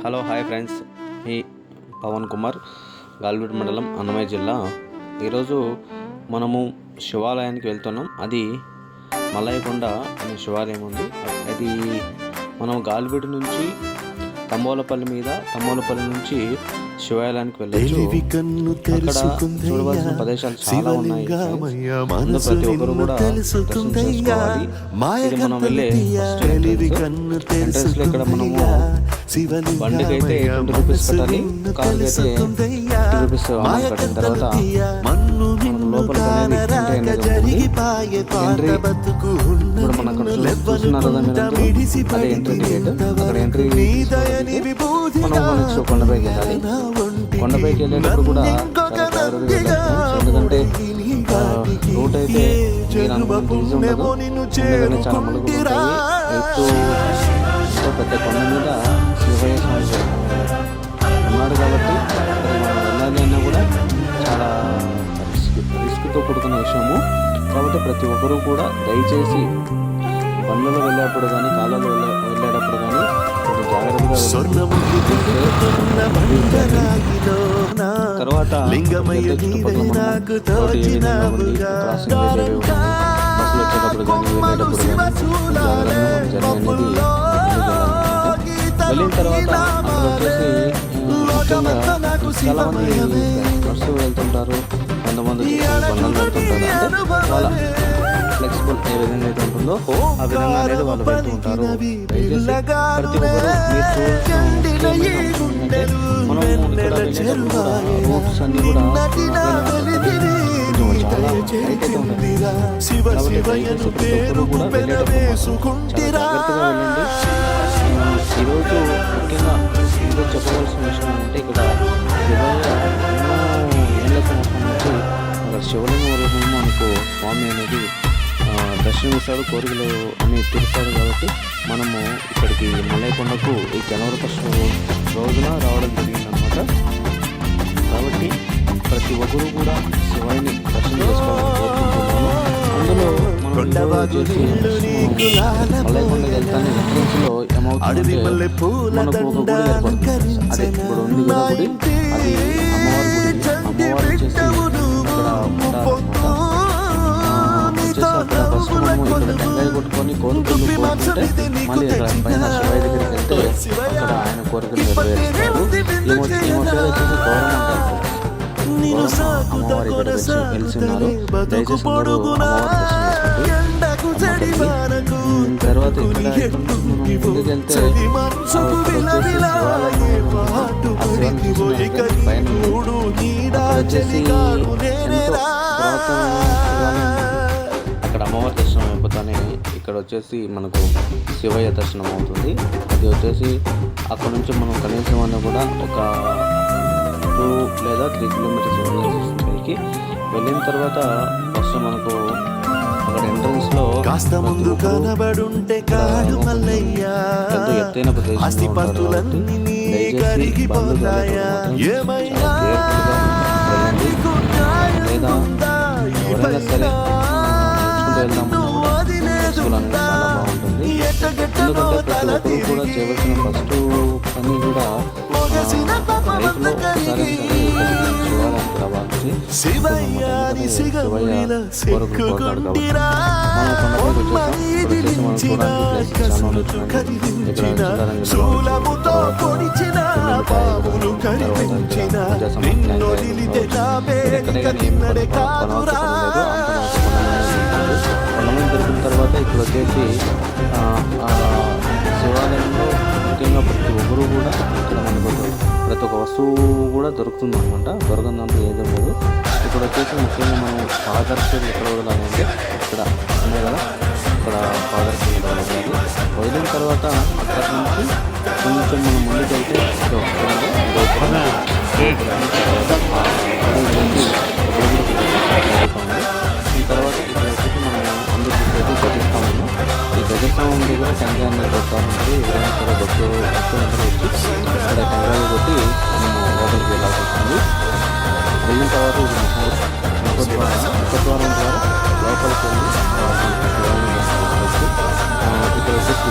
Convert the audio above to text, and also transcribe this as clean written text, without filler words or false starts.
Hello hi friends, ఈ పవన్ కుమార్, గాల్వీడ్ మండలం, అన్నమయ్య జిల్లా. ఈరోజు మనము శివాలయానికి వెళ్తున్నాం. అది మల్లయ్యకొండ అనే శివాలయం ఉంది. అది మనం గాల్వీడ్ నుంచి తంబోలపల్లి నుంచి శివాలయానికి వెళ్ళచ్చు. అక్కడ చూడవలసిన ప్రదేశాలు చాలా ఉన్నాయి. ప్రతి ఒక్కరు కూడా దర్శనం చేసుకోవాలి. ఇది మనం వెళ్ళే ఎంట్రన్స్ లో ఇక్కడ మనము బండికి అయితే 20 రూపీస్ కట్టాలి, కార్కి అయితే 50 రూపీస్ కట్టిన తర్వాత లోపలికి అనేది ఎంట్రీ. ఇప్పుడు మనం అక్కడ చూస్తున్నారు కదా మీరు, అదే ఎంట్రీ టికెట్. అక్కడ ఎంట్రీ మనం నెక్స్ట్ కొండపైకి వెళ్ళాలి. కొండపైకి వెళ్ళేటప్పుడు కూడా చాలా జాగ్రత్తగా వెళ్ళాలి. ఎందుకంటే రూట్ అయితే మీరు అనుకున్నంత ఈజీ ఉండదు. ఎందుకంటే చాలా మలుగులు ఉంటాయి. ఎత్తు పెద్ద కొండ మీద శివయ్య స్వామి ఉన్నాడు కాబట్టి మనం వెళ్ళాలి అన్నా కూడా చాలా రిస్క్తో కూడుకున్న విషయము. కాబట్టి ప్రతి ఒక్కరూ కూడా దయచేసి బండ్లలో వెళ్ళేటప్పుడు కానీ కాళ్ళలో వెళ్ళేటప్పుడు కానీ కొంచెం జాగ్రత్తగా తర్వాత బస్సులు వచ్చేటప్పుడు కానీ వెళ్ళేటప్పుడు కానీ జాగ్రత్తగా జర్నీ అనేది వెళ్ళిన తర్వాత అక్కడ వచ్చేసి ముఖ్యంగా చాలామంది బస్సు వెళ్తుంటారు, కొంతమంది బండ్లు వెళ్తుంటారు. అంటే వాళ్ళ ఫ్లెక్సిబుల్ ఏ విధంగా అయితే ఉంటుందో ఆ విధంగా అనేది వాళ్ళు వెళ్తూ ఉంటారు. దయచేసి ప్రతి ఒక్కరు మనం ఇక్కడ వెళ్ళేటప్పుడు కూడా రూట్స్ అన్ని కూడా చాలా టైట్ అయితే ఉంటుంది. కాబట్టి దయచేసి ప్రతి ఒక్కరు కూడా వెళ్ళేటప్పుడు చాలా జాగ్రత్తగా వెళ్ళండి. ఈరోజు ముఖ్యంగా ఈరోజు చెప్పవలసిన విషయం ఏంటంటే, ఇక్కడ శివయ్య ఎన్నో ఏళ్ళ సంవత్సరం నుంచి అక్కడ శివలింగం రూపంలో మనకు స్వామి అనేది దర్శనమిస్తాడు, కోరికలు అని తీరుస్తాడు. కాబట్టి మనము ఇక్కడికి మల్లయ్యకొండకు ఈ జనవరి 1 రోజున రావడం జరిగిందనమాట. కాబట్టి ప్రతి ఒక్కరూ కూడా శివయ్యని దర్శనం చేసుకోవాలని కోరుకుంటున్నాను. అందులో మనం వచ్చేసి మల్లయ్యకొండ వెళ్తాను ఎంట్రన్స్ లో ఏమవుతుందంటే మనకు ఒక గుడి ఏర్పడుతుంది. అదే ఇప్పుడు ఉంది కదా గుడి, అది అమ్మవారి గుడి. అమ్మవారు వచ్చేసి ఇక్కడ అక్కడ ఫస్ట్ మనము ఇక్కడ టెంకాయ కొట్టుకొని కోరుకుంటే మళ్ళీ ఇక్కడ పైన శివయ్య దగ్గరికి వెళ్తే అక్కడ ఆయన కోరికలు నెరవేరుస్తారు. ఈ మొత్తం వచ్చేసి గౌరవం అంటారు. అమ్మవారి ఇక్కడ వెలిసి ఉన్నారు. దయచేసి అందరూ అమ్మవారి దర్శనం చేసుకోండి. తర్వాత ఇక్కడ ముందుకు వెళ్తే పైన వచ్చేసి అక్కడ అమ్మవారి దర్శనం అయిపోతానే ఇక్కడ వచ్చేసి మనకు శివయ్య దర్శనం అవుతుంది. అది వచ్చేసి అక్కడ నుంచి మనం కనీసం అన్న కూడా ఒక 2 లేదా 3 కిలోమీటర్స్ పైకి వెళ్ళిన తర్వాత ఫస్ట్ మనకు అక్కడ ఎంట్రన్స్ లో ఎంతో ఎత్తైన ప్రదేశం లేదా ఎవరైనా సరే వెళ్దాము చాలా బాగుంటుంది. ఎందుకంటే ప్రతి ఒక్కరు కూడా చేయవలసిన ఫస్ట్ పని కూడా లైఫ్లో ఒకసారి శివాలయానికి రావాలని శివయ్య కోరుకుని కోరుతాడు. కాబట్టి మనం కొండపైకి వచ్చేసి మనం చూడడానికి ప్లేస్ చాలా ఉంటుంది. ఇక్కడ ఎక్కడే కానీ ఏమి కొనవసరం లేదు. కొండమీద దొరికిన తర్వాత ఇక్కడ వచ్చేసి శివాలయంలో ముఖ్యంగా ప్రతి ఒక్కరు కూడా ఇక్కడ మనకు ప్రతి ఒక్క వస్తువు కూడా దొరుకుతుంది అనమాట. దొరకందంటే ఏదో లేదు. ఇక్కడ వచ్చేసి ముఖ్యంగా మనం పాదర్శకులు ఎక్కడ వదలాలంటే ఇక్కడ ఉన్నాయి కదా, ఇక్కడ పాదర్శకులు వదలాలి. వదిలిన తర్వాత అక్కడ నుంచి కొంచెం మనం ముందుకు వెళ్తే ఈ తర్వాత ఇక్కడ వచ్చేసి మనం అందరూ గజస్వామి. ఈ గజస్వామి దగ్గర టెంకాయ కొట్టాలంటే ఎవరైనా సరే భక్తులందరూ వచ్చి ఇక్కడ టెంకాయలు కొట్టి మనం లోపలికి వెళ్ళాల్సి వస్తుంది. వెళ్ళిన తర్వాత ముఖద్వారం ద్వారా లోపలికి వెళ్ళి ఇక్కడ వచ్చేసి